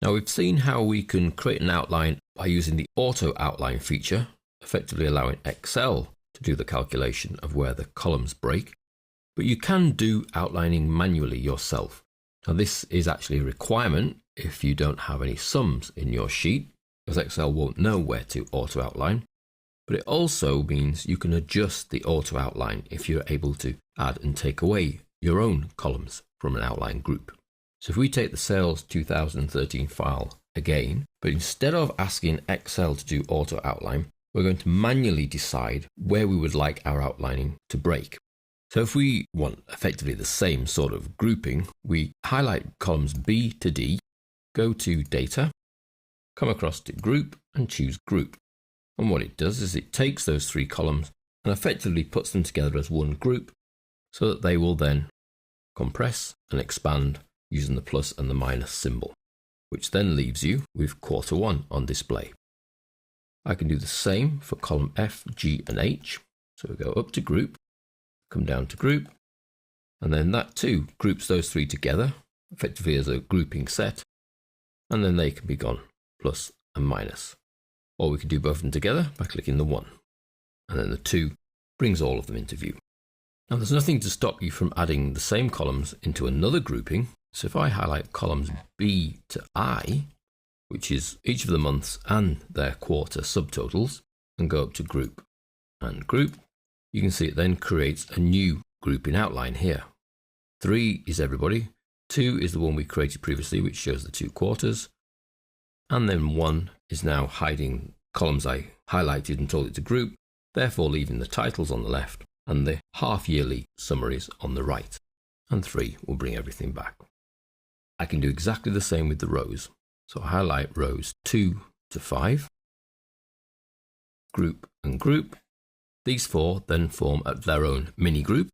Now we've seen how we can create an outline by using the auto outline feature, effectively allowing Excel to do the calculation of where the columns break. But you can do outlining manually yourself. Now this is actually a requirement if you don't have any sums in your sheet, because Excel won't know where to auto outline. But it also means you can adjust the auto outline if you're able to add and take away your own columns from an outline group. So if we take the sales 2013 file again, but instead of asking Excel to do auto outline, we're going to manually decide where we would like our outlining to break. So if we want effectively the same sort of grouping, we highlight columns B to D, go to Data, come across to Group and choose Group. And what it does is it takes those three columns and effectively puts them together as one group so that they will then compress and expand using the plus and the minus symbol, which then leaves you with quarter one on display. I can do the same for column F, G and H. So we go up to Group, come down to Group, and then that too groups those three together, effectively as a grouping set, and then they can be gone, plus and minus. Or we can do both of them together by clicking the 1, and then the 2 brings all of them into view. Now there's nothing to stop you from adding the same columns into another grouping. So if I highlight columns B to I, which is each of the months and their quarter subtotals, and go up to Group and Group, you can see it then creates a new grouping outline here. 3 is everybody, 2 is the one we created previously, which shows the 2 quarters, and then 1 is now hiding columns I highlighted and told it to group, therefore leaving the titles on the left and the half-yearly summaries on the right. And 3 will bring everything back. I can do exactly the same with the rows. So I highlight rows 2 to 5, Group and Group. These 4 then form their own mini group,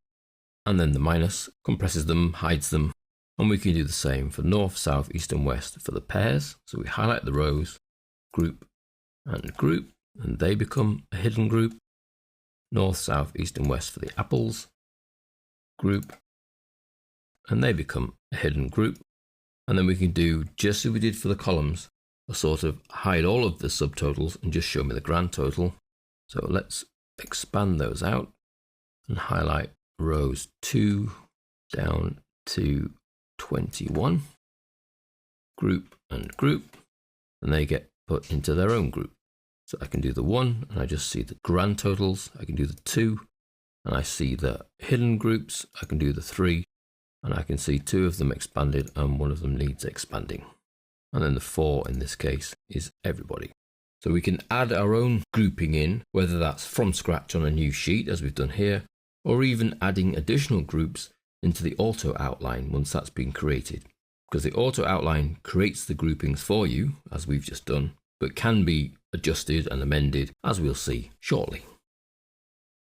and then the minus compresses them, hides them, and we can do the same for north, south, east and west for the pairs. So we highlight the rows, Group and Group, and they become a hidden group. North, south, east and west for the apples, Group, and they become a hidden group. And then we can do, just as we did for the columns, a sort of hide all of the subtotals and just show me the grand total. So let's expand those out and highlight rows 2 down to 21, Group and Group, and they get put into their own group. So I can do the 1 and I just see the grand totals. I can do the 2 and I see the hidden groups. I can do the 3 and I can see 2 of them expanded and 1 of them needs expanding. And then the 4 in this case is everybody. So we can add our own grouping in, whether that's from scratch on a new sheet as we've done here, or even adding additional groups into the auto outline once that's been created. Because the auto outline creates the groupings for you, as we've just done, but can be adjusted and amended, as we'll see shortly.